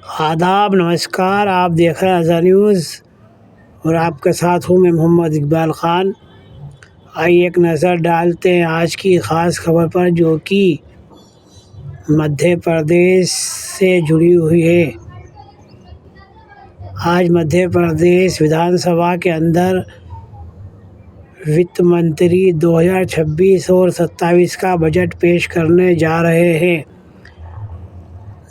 आदाब, नमस्कार। आप देख रहे हैं अज़हर न्यूज़ और आपके साथ हूँ मैं मोहम्मद इकबाल ख़ान। आइए एक नज़र डालते हैं आज की ख़ास खबर पर, जो कि मध्य प्रदेश से जुड़ी हुई है। आज मध्य प्रदेश विधानसभा के अंदर वित्त मंत्री 2026 और 27 का बजट पेश करने जा रहे हैं।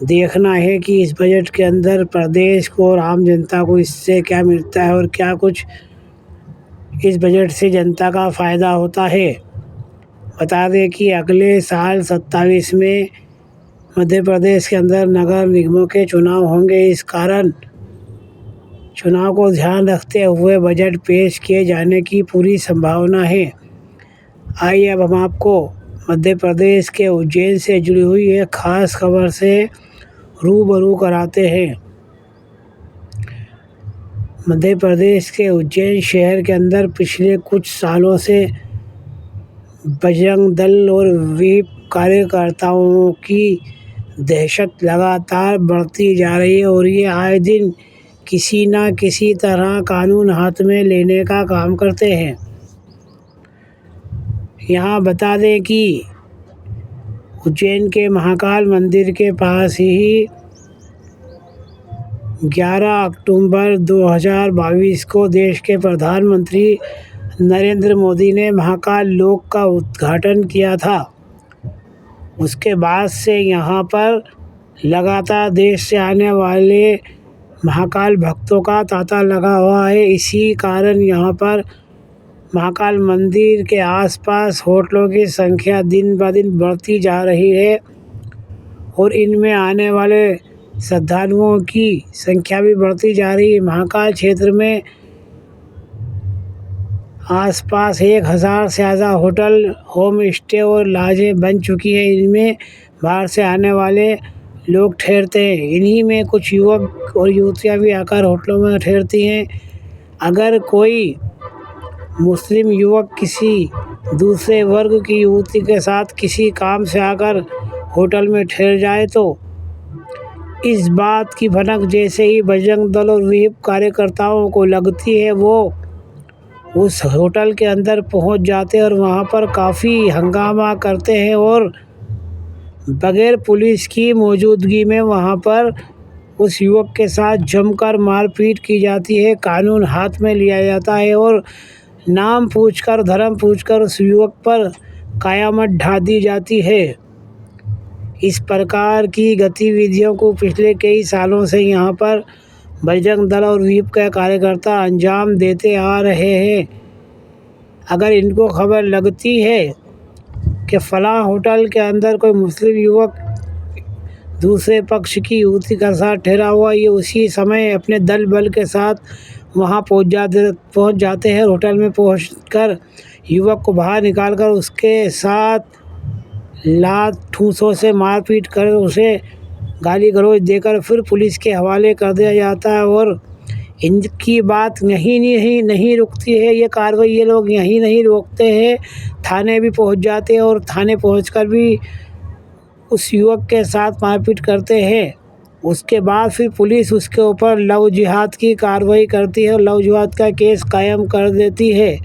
देखना है कि इस बजट के अंदर प्रदेश को और आम जनता को इससे क्या मिलता है और क्या कुछ इस बजट से जनता का फ़ायदा होता है। बता दें कि अगले साल 27 में मध्य प्रदेश के अंदर नगर निगमों के चुनाव होंगे। इस कारण चुनाव को ध्यान रखते हुए बजट पेश किए जाने की पूरी संभावना है। आइए अब हम आपको मध्य प्रदेश के उज्जैन से जुड़ी हुई एक ख़ास खबर से रूबरू कराते हैं। मध्य प्रदेश के उज्जैन शहर के अंदर पिछले कुछ सालों से बजरंग दल और वीप कार्यकर्ताओं की दहशत लगातार बढ़ती जा रही है और ये आए दिन किसी न किसी तरह कानून हाथ में लेने का काम करते हैं। यहाँ बता दें कि उज्जैन के महाकाल मंदिर के पास ही 11 अक्टूबर 2022 को देश के प्रधानमंत्री नरेंद्र मोदी ने महाकाल लोक का उद्घाटन किया था। उसके बाद से यहाँ पर लगातार देश से आने वाले महाकाल भक्तों का तांता लगा हुआ है। इसी कारण यहाँ पर महाकाल मंदिर के आसपास होटलों की संख्या दिन ब दिन बढ़ती जा रही है और इनमें आने वाले श्रद्धालुओं की संख्या भी बढ़ती जा रही है। महाकाल क्षेत्र में आसपास 1000 से ज़्यादा होटल, होम स्टे और लॉजें बन चुकी है। इनमें बाहर से आने वाले लोग ठहरते हैं। इन्हीं में कुछ युवक और युवतियां भी आकर होटलों में ठहरती हैं। अगर कोई मुस्लिम युवक किसी दूसरे वर्ग की युवती के साथ किसी काम से आकर होटल में ठहर जाए तो इस बात की भनक जैसे ही बजरंग दल और वीप कार्यकर्ताओं को लगती है, वो उस होटल के अंदर पहुंच जाते हैं और वहां पर काफ़ी हंगामा करते हैं और बगैर पुलिस की मौजूदगी में वहां पर उस युवक के साथ जमकर मारपीट की जाती है। कानून हाथ में लिया जाता है और नाम पूछकर, धर्म पूछकर उस युवक पर क़यामत ढा दी जाती है। इस प्रकार की गतिविधियों को पिछले कई सालों से यहाँ पर बजरंग दल और वीप के कार्यकर्ता अंजाम देते आ रहे हैं। अगर इनको खबर लगती है कि फ़लाँ होटल के अंदर कोई मुस्लिम युवक दूसरे पक्ष की युवती के साथ ठहरा हुआ, ये उसी समय अपने दल बल के साथ वहां पहुंच जाते हैं। होटल में पहुंचकर युवक को बाहर निकालकर उसके साथ लात ठूंसों से मारपीट कर उसे गाली गलौज देकर फिर पुलिस के हवाले कर दिया जाता है। और इनकी बात नहीं रुकती है। ये कार्रवाई ये लोग यहीं नहीं रोकते हैं, थाने भी पहुंच जाते हैं और थाने पहुंचकर भी उस युवक के साथ मारपीट करते हैं। उसके बाद फिर पुलिस उसके ऊपर लव जिहाद की कार्रवाई करती है और लव जिहाद का केस कायम कर देती है।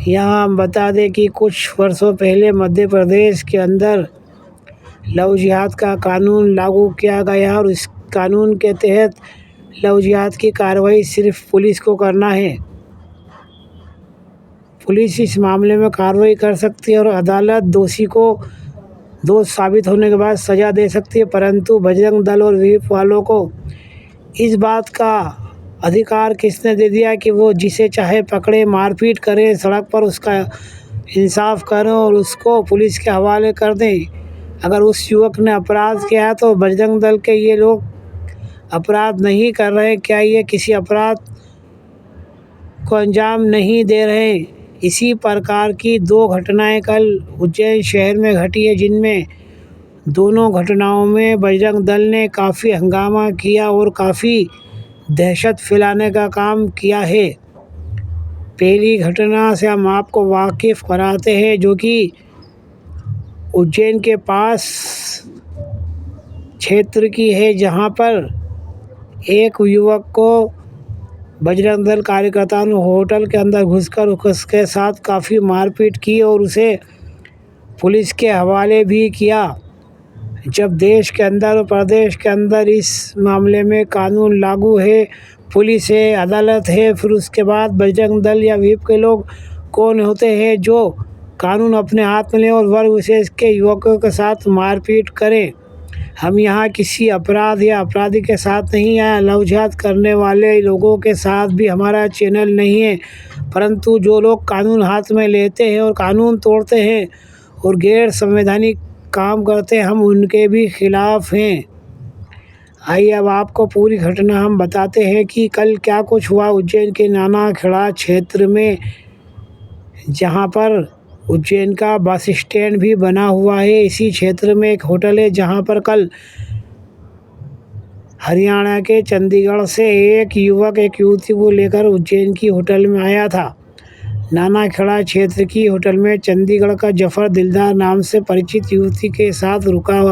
यहाँ हम बता दें कि कुछ वर्षों पहले मध्य प्रदेश के अंदर लव जिहाद का कानून लागू किया गया और इस कानून के तहत लव जिहाद की कार्रवाई सिर्फ पुलिस को करना है। पुलिस इस मामले में कार्रवाई कर सकती है और अदालत दोषी को दोष साबित होने के बाद सज़ा दे सकती है। परंतु बजरंग दल और वीप वालों को इस बात का अधिकार किसने दे दिया कि वो जिसे चाहे पकड़े, मारपीट करें, सड़क पर उसका इंसाफ करें और उसको पुलिस के हवाले कर दें। अगर उस युवक ने अपराध किया है तो बजरंग दल के ये लोग अपराध नहीं कर रहे, क्या ये किसी अपराध को अंजाम नहीं दे रहे। इसी प्रकार की 2 घटनाएं कल उज्जैन शहर में घटी है, जिनमें दोनों घटनाओं में बजरंग दल ने काफ़ी हंगामा किया और काफ़ी दहशत फैलाने का काम किया है। पहली घटना से हम आपको वाकिफ़ कराते हैं, जो कि उज्जैन के पास क्षेत्र की है, जहां पर एक युवक को बजरंग दल कार्यकर्ताओं ने होटल के अंदर घुसकर उसके साथ काफ़ी मारपीट की और उसे पुलिस के हवाले भी किया। जब देश के अंदर और प्रदेश के अंदर इस मामले में कानून लागू है, पुलिस है, अदालत है, फिर उसके बाद बजरंग दल या व्हीप के लोग कौन होते हैं जो कानून अपने हाथ में लें और वर्ग विशेष के युवकों के साथ मारपीट करें। हम यहाँ किसी अपराध या अपराधी के साथ नहीं आए, लव-जिहाद करने वाले लोगों के साथ भी हमारा चैनल नहीं है, परंतु जो लोग कानून हाथ में लेते हैं और कानून तोड़ते हैं और गैर संवैधानिक काम करते हैं, हम उनके भी खिलाफ हैं। आइए अब आपको पूरी घटना हम बताते हैं कि कल क्या कुछ हुआ उज्जैन के नानाखेड़ा क्षेत्र में, जहां पर उज्जैन का बस स्टैंड भी बना हुआ है। इसी क्षेत्र में एक होटल है जहां पर कल हरियाणा के चंडीगढ़ से एक युवक एक युवती को लेकर उज्जैन की होटल में आया था। नानाखेड़ा क्षेत्र की होटल में चंडीगढ़ का जफर दिलदार नाम से परिचित युवती के साथ रुका।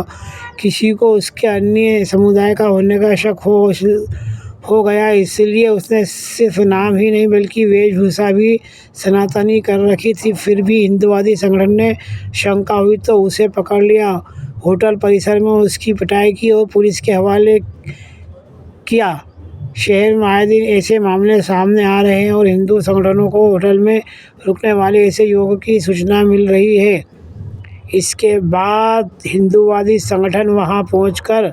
किसी को उसके अन्य समुदाय का होने का शक हो गया, इसलिए उसने सिर्फ नाम ही नहीं बल्कि वेशभूषा भी सनातनी कर रखी थी। फिर भी हिंदुवादी संगठन ने शंका हुई तो उसे पकड़ लिया, होटल परिसर में उसकी पिटाई की और पुलिस के हवाले किया। शहर में आए दिन ऐसे मामले सामने आ रहे हैं और हिंदू संगठनों को होटल में रुकने वाले ऐसे युवकों की सूचना मिल रही है। इसके बाद हिंदूवादी संगठन वहां पहुंचकर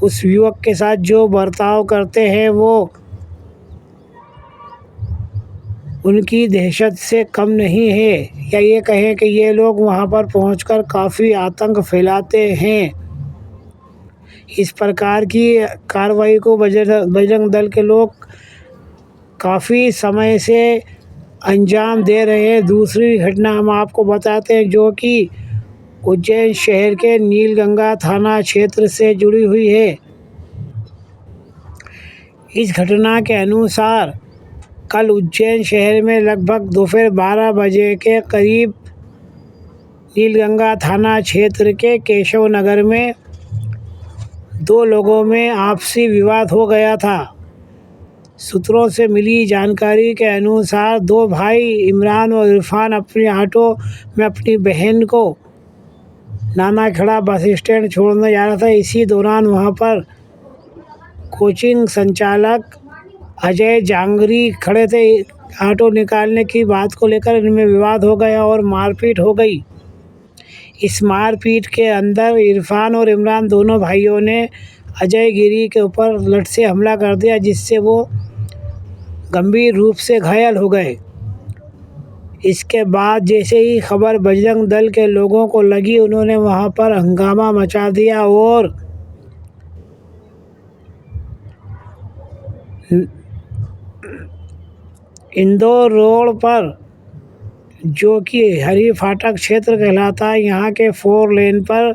उस युवक के साथ जो बर्ताव करते हैं वो उनकी दहशत से कम नहीं है, या ये कहें कि ये लोग वहां पर पहुंचकर काफ़ी आतंक फैलाते हैं। इस प्रकार की कार्रवाई को बजरंग दल के लोग काफ़ी समय से अंजाम दे रहे हैं। दूसरी घटना हम आपको बताते हैं जो कि उज्जैन शहर के नीलगंगा थाना क्षेत्र से जुड़ी हुई है। इस घटना के अनुसार कल उज्जैन शहर में लगभग दोपहर 12 बजे के करीब नीलगंगा थाना क्षेत्र के केशव नगर में दो लोगों में आपसी विवाद हो गया था। सूत्रों से मिली जानकारी के अनुसार दो भाई इमरान और इरफान अपने ऑटो में अपनी बहन को नानाखेड़ा बस स्टैंड छोड़ने जा रहा था। इसी दौरान वहां पर कोचिंग संचालक अजय जांगरी खड़े थे। ऑटो निकालने की बात को लेकर इनमें विवाद हो गया और मारपीट हो गई। इस मारपीट के अंदर इरफान और इमरान दोनों भाइयों ने अजय गिरी के ऊपर लठ से हमला कर दिया, जिससे वो गंभीर रूप से घायल हो गए। इसके बाद जैसे ही खबर बजरंग दल के लोगों को लगी, उन्होंने वहां पर हंगामा मचा दिया और इंदौर रोड पर, जो कि हरी फाटक क्षेत्र कहलाता है, यहाँ के 4 लेन पर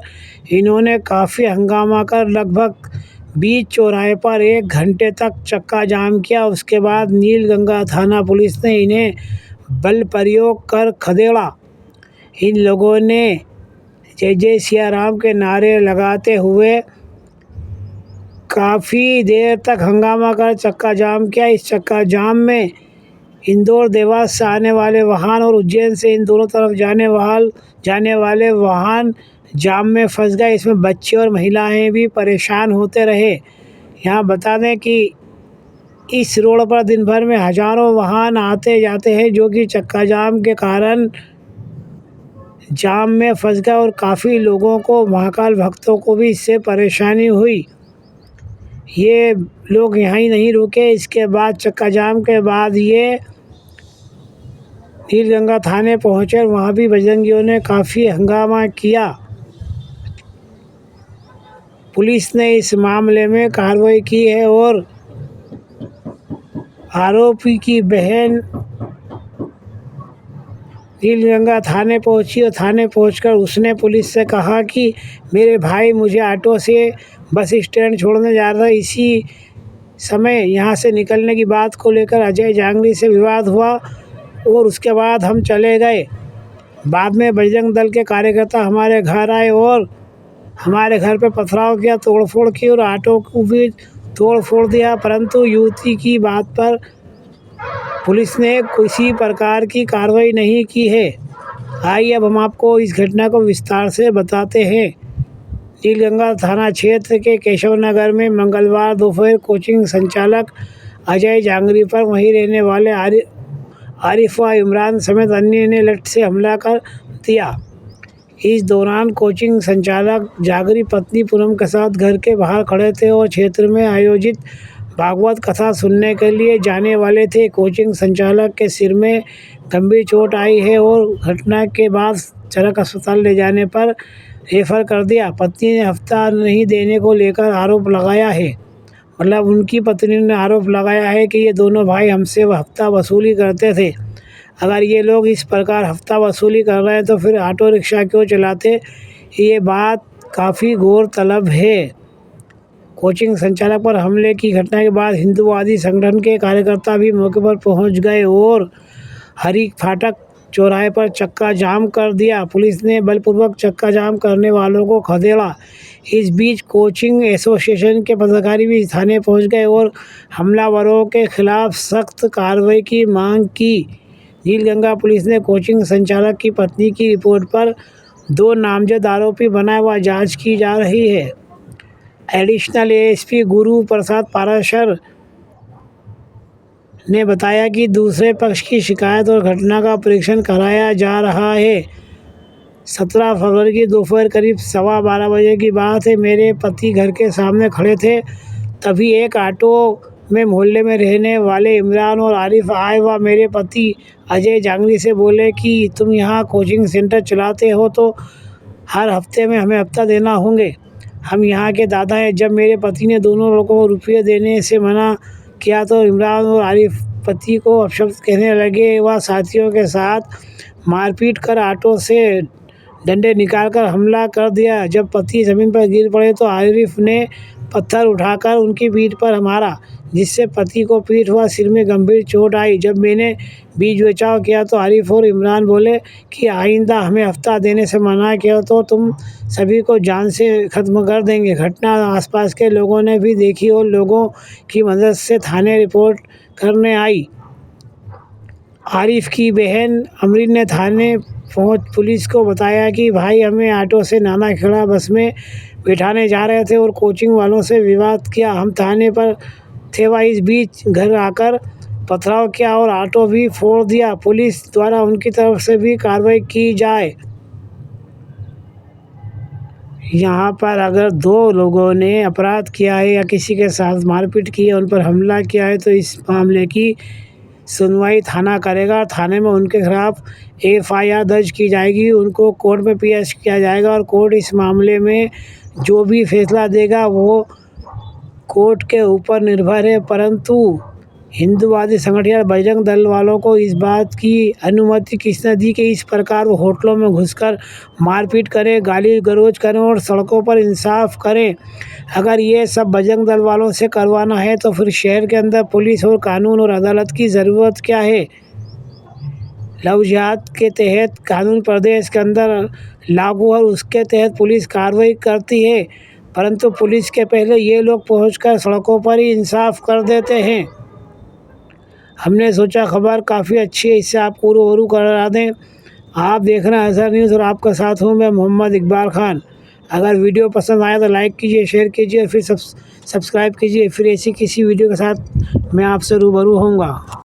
इन्होंने काफ़ी हंगामा कर लगभग बीच चौराहे पर 1 घंटे तक चक्का जाम किया। उसके बाद नीलगंगा थाना पुलिस ने इन्हें बल प्रयोग कर खदेड़ा। इन लोगों ने जय जय सिया राम के नारे लगाते हुए काफ़ी देर तक हंगामा कर चक्का जाम किया। इस चक्का जाम में इंदौर देवास से आने वाले वाहन और उज्जैन से इन दोनों तरफ जाने वाले वाहन जाम में फंस गए। इसमें बच्चे और महिलाएं भी परेशान होते रहे। यहाँ बता दें कि इस रोड पर दिन भर में हजारों वाहन आते जाते हैं, जो कि चक्का जाम के कारण जाम में फंस गए और काफ़ी लोगों को, महाकाल भक्तों को भी इससे परेशानी हुई। ये लोग यहाँ ही नहीं रुके। इसके बाद चक्का जाम के बाद ये नीलगंगा थाने पहुँचे। वहाँ भी बजरंगियों ने काफ़ी हंगामा किया। पुलिस ने इस मामले में कार्रवाई की है और आरोपी की बहन नीलगंगा थाने पहुंची और थाने पहुंचकर उसने पुलिस से कहा कि मेरे भाई मुझे ऑटो से बस स्टैंड छोड़ने जा रहा था। इसी समय यहाँ से निकलने की बात को लेकर अजय जांगरी से विवाद हुआ और उसके बाद हम चले गए। बाद में बजरंग दल के कार्यकर्ता हमारे घर आए और हमारे घर पर पथराव किया, तोड़फोड़ की और ऑटो को भी तोड़-फोड़ दिया, परंतु युवती की बात पर पुलिस ने किसी प्रकार की कार्रवाई नहीं की है। आइए अब हम आपको इस घटना को विस्तार से बताते हैं। नीलगंगा थाना क्षेत्र के केशव नगर में मंगलवार दोपहर कोचिंग संचालक अजय जांगरी पर वहीं रहने वाले आरिफ व इमरान समेत अन्य ने लठ से हमला कर दिया। इस दौरान कोचिंग संचालक जागरी पत्नी पूनम के साथ घर के बाहर खड़े थे और क्षेत्र में आयोजित भागवत कथा सुनने के लिए जाने वाले थे। कोचिंग संचालक के सिर में गंभीर चोट आई है और घटना के बाद चरक अस्पताल ले जाने पर रेफर कर दिया। पत्नी ने हफ्ता नहीं देने को लेकर आरोप लगाया है। मतलब उनकी पत्नी ने आरोप लगाया है कि ये दोनों भाई हमसे हफ्ता वसूली करते थे। अगर ये लोग इस प्रकार हफ्ता वसूली कर रहे हैं तो फिर ऑटो रिक्शा क्यों चलाते? ये बात काफ़ी गौरतलब है। कोचिंग संचालक पर हमले की घटना के बाद हिंदूवादी संगठन के कार्यकर्ता भी मौके पर पहुंच गए और हरी फाटक चौराहे पर चक्का जाम कर दिया। पुलिस ने बलपूर्वक चक्का जाम करने वालों को खदेड़ा। इस बीच कोचिंग एसोसिएशन के पदाधिकारी भी थाने पहुंच गए और हमलावरों के खिलाफ सख्त कार्रवाई की मांग की। नीलगंगा पुलिस ने कोचिंग संचालक की पत्नी की रिपोर्ट पर 2 नामजद आरोपी बनाए व जांच की जा रही है। एडिशनल एएसपी गुरु प्रसाद पाराशर ने बताया कि दूसरे पक्ष की शिकायत और घटना का परीक्षण कराया जा रहा है। 17 फरवरी की दोपहर करीब 12:15 बजे की बात है। मेरे पति घर के सामने खड़े थे, तभी एक ऑटो में मोहल्ले में रहने वाले इमरान और आरिफ आए व मेरे पति अजय जांगरी से बोले कि तुम यहाँ कोचिंग सेंटर चलाते हो तो हर हफ्ते में हमें हफ्ता देना होंगे। हम यहाँ के दादा हैं। जब मेरे पति ने दोनों लोगों को रुपये देने से मना किया तो इमरान और आरिफ पति को अपशब्द कहने लगे व साथियों के साथ मारपीट कर ऑटो से डंडे निकालकर हमला कर दिया। जब पति ज़मीन पर गिर पड़े तो आरिफ ने पत्थर उठाकर उनकी पीठ पर मारा, जिससे पति को पीठ व सिर में गंभीर चोट आई। जब मैंने बीच बचाव किया तो आरिफ और इमरान बोले कि आइंदा हमें हफ्ता देने से मना किया तो तुम सभी को जान से ख़त्म कर देंगे। घटना आसपास के लोगों ने भी देखी और लोगों की मदद से थाने रिपोर्ट करने आई। आरिफ की बहन अमरीन ने थाने पहुंच पुलिस को बताया कि भाई हमें ऑटो से नानाखेड़ा बस में बिठाने जा रहे थे और कोचिंग वालों से विवाद किया। हम थाने पर थे व इस बीच घर आकर पथराव किया और ऑटो भी फोड़ दिया। पुलिस द्वारा उनकी तरफ से भी कार्रवाई की जाए। यहाँ पर अगर 2 लोगों ने अपराध किया है या किसी के साथ मारपीट की है, उन पर हमला किया है तो इस मामले की सुनवाई थाना करेगा। थाने में उनके खिलाफ एफआईआर दर्ज की जाएगी, उनको कोर्ट में पेश किया जाएगा और कोर्ट इस मामले में जो भी फैसला देगा वो कोर्ट के ऊपर निर्भर है। परंतु हिंदूवादी संगठन या बजरंग दल वालों को इस बात की अनुमति किसने दी कि इस प्रकार वो होटलों में घुसकर मारपीट करें, गाली गलौज करें और सड़कों पर इंसाफ करें? अगर ये सब बजरंग दल वालों से करवाना है तो फिर शहर के अंदर पुलिस और कानून और अदालत की ज़रूरत क्या है? लव जिहाद के तहत कानून प्रदेश के अंदर लागू और उसके तहत पुलिस कार्रवाई करती है, परंतु पुलिस के पहले ये लोग पहुंचकर सड़कों पर ही इंसाफ कर देते हैं। हमने सोचा खबर काफ़ी अच्छी है, इससे आपको रूबरू करा दें। आप देख रहे हैं अजहर न्यूज़ और आपका साथ हूँ मैं मोहम्मद इकबाल खान। अगर वीडियो पसंद आया तो लाइक कीजिए, शेयर कीजिए और फिर सब्सक्राइब कीजिए। फिर ऐसी किसी वीडियो के साथ मैं आपसे रूबरू होऊंगा।